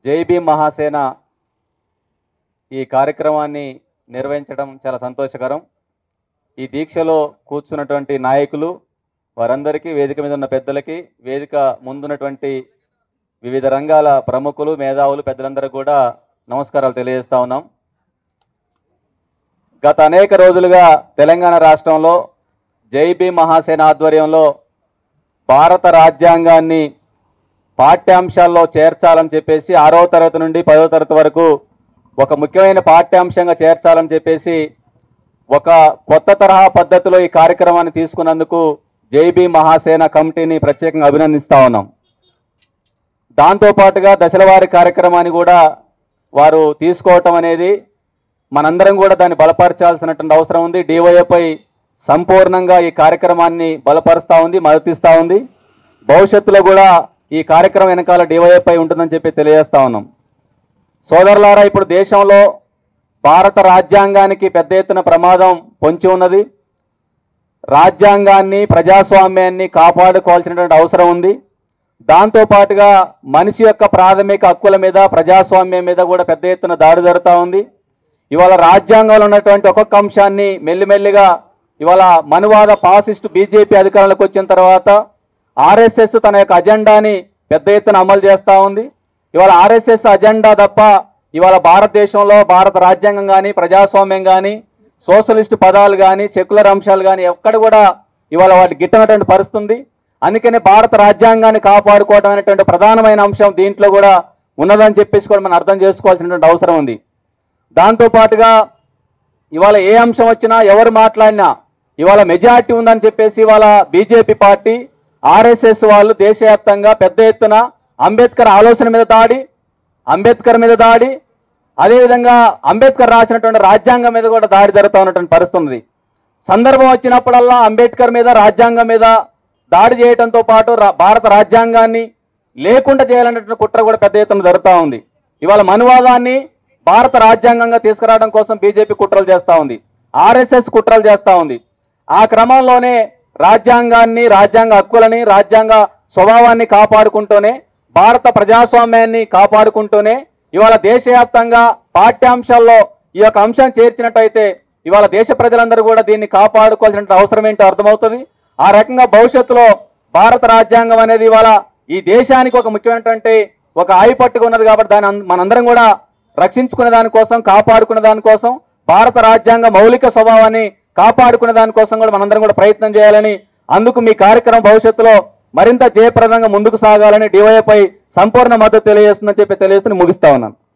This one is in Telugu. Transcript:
జై భీమ్ మహాసేన ఈ కార్యక్రమాన్ని నిర్వహించడం చాలా సంతోషకరం. ఈ దీక్షలో కూర్చున్నటువంటి నాయకులు వారందరికీ, వేదిక మీద ఉన్న పెద్దలకి, వేదిక ముందున్నటువంటి వివిధ రంగాల ప్రముఖులు, మేధావులు, పెద్దలందరూ కూడా నమస్కారాలు తెలియజేస్తా ఉన్నాం. గత అనేక రోజులుగా తెలంగాణ రాష్ట్రంలో జై భీమ్ మహాసేన ఆధ్వర్యంలో భారత రాజ్యాంగాన్ని పాఠ్యాంశాల్లో చేర్చాలని చెప్పేసి 6వ తరగతి నుండి 10వ తరగతి వరకు ఒక ముఖ్యమైన పాఠ్యాంశంగా చేర్చాలని చెప్పేసి ఒక కొత్త తరహా పద్ధతిలో ఈ కార్యక్రమాన్ని తీసుకున్నందుకు జై భీమ్ మహాసేన కమిటీని ప్రత్యేకంగా అభినందిస్తా ఉన్నాం. దాంతోపాటుగా దశలవారీ కార్యక్రమాన్ని కూడా వారు తీసుకోవటం అనేది మనందరం కూడా దాన్ని బలపరచాల్సినటువంటి అవసరం ఉంది. డివైఎఫ్ఐ సంపూర్ణంగా ఈ కార్యక్రమాన్ని బలపరుస్తూ ఉంది, మద్దతిస్తూ ఉంది. భవిష్యత్తులో కూడా ఈ కార్యక్రమం వెనకాల డివైఎఫ్ఐ ఉంటుందని చెప్పి తెలియజేస్తా ఉన్నాం. సోదరులారా, ఇప్పుడు దేశంలో భారత రాజ్యాంగానికి పెద్ద ఎత్తున ప్రమాదం పొంచి ఉన్నది. రాజ్యాంగాన్ని, ప్రజాస్వామ్యాన్ని కాపాడుకోవాల్సినటువంటి అవసరం ఉంది. దాంతోపాటుగా మనిషి యొక్క ప్రాథమిక హక్కుల మీద, ప్రజాస్వామ్యం మీద కూడా పెద్ద ఎత్తున దాడి జరుగుతూ ఉంది. ఇవాళ రాజ్యాంగంలో ఉన్నటువంటి ఒక్కొక్క అంశాన్ని మెల్లిమెల్లిగా ఇవాళ మనువాద ఫాసిస్ట్ బీజేపీ అధికారంలోకి వచ్చిన తర్వాత ఆర్ఎస్ఎస్ తన యొక్క అజెండాని పెద్ద ఎత్తున అమలు చేస్తూ ఉంది. ఇవాళ ఆర్ఎస్ఎస్ అజెండా తప్ప ఇవాళ భారతదేశంలో భారత రాజ్యాంగం కానీ, ప్రజాస్వామ్యం కానీ, సోషలిస్ట్ పదాలు కానీ, సెక్యులర్ అంశాలు కానీ ఎక్కడ కూడా ఇవాళ వాటి గిట్టనటువంటి పరిస్థితుంది. అందుకని భారత రాజ్యాంగాన్ని కాపాడుకోవడం అనేటువంటి ప్రధానమైన అంశం దీంట్లో కూడా ఉన్నదని చెప్పేసి కూడా మనం అర్థం చేసుకోవాల్సినటువంటి అవసరం ఉంది. దాంతోపాటుగా ఇవాళ ఏ అంశం వచ్చినా, ఎవరు మాట్లాడినా ఇవాళ మెజారిటీ ఉందని చెప్పేసి ఇవాళ బీజేపీ పార్టీ, ఆర్ఎస్ఎస్ వాళ్ళు దేశవ్యాప్తంగా పెద్ద ఎత్తున అంబేద్కర్ ఆలోచన మీద దాడి, అంబేద్కర్ మీద దాడి, అదేవిధంగా అంబేద్కర్ రాసినటువంటి రాజ్యాంగం మీద కూడా దాడి జరుగుతూ ఉన్నటువంటి పరిస్థితి ఉంది. సందర్భం వచ్చినప్పుడల్లా అంబేద్కర్ మీద, రాజ్యాంగం మీద దాడి చేయడంతో పాటు భారత రాజ్యాంగాన్ని లేకుండా చేయాలనేటువంటి కుట్ర కూడా పెద్ద ఎత్తున జరుగుతూ ఉంది. ఇవాళ మనువాదాన్ని భారత రాజ్యాంగంగా తీసుకురావడం కోసం బీజేపీ కుట్రలు చేస్తూ ఉంది, ఆర్ఎస్ఎస్ కుట్రలు చేస్తూ ఉంది. ఆ క్రమంలోనే రాజ్యాంగాన్ని, రాజ్యాంగ హక్కులని, రాజ్యాంగ స్వభావాన్ని కాపాడుకుంటూనే, భారత ప్రజాస్వామ్యాన్ని కాపాడుకుంటూనే ఇవాళ దేశవ్యాప్తంగా పాఠ్యాంశాల్లో ఈ యొక్క అంశం చేర్చినట్టయితే ఇవాళ దేశ ప్రజలందరూ కూడా దీన్ని కాపాడుకోవాల్సిన అవసరం ఏంటో అర్థమవుతుంది. ఆ రకంగా భవిష్యత్తులో భారత రాజ్యాంగం అనేది ఇవాళ ఈ దేశానికి ఒక ముఖ్యమైనటువంటి ఒక ఆయుపట్టుగా ఉన్నది. కాబట్టి దాన్ని మనందరం కూడా రక్షించుకునే దానికోసం, కాపాడుకునే దానికోసం, భారత రాజ్యాంగ మౌలిక స్వభావాన్ని కాపాడుకునే దానికోసం కూడా మనందరం కూడా ప్రయత్నం చేయాలని, అందుకు మీ కార్యక్రమం భవిష్యత్తులో మరింత జయప్రదంగా ముందుకు సాగాలని డివైఎఫ్ఐ సంపూర్ణ మద్దతు తెలియజేస్తుందని చెప్పి తెలియజేస్తూ ముగిస్తా ఉన్నాను.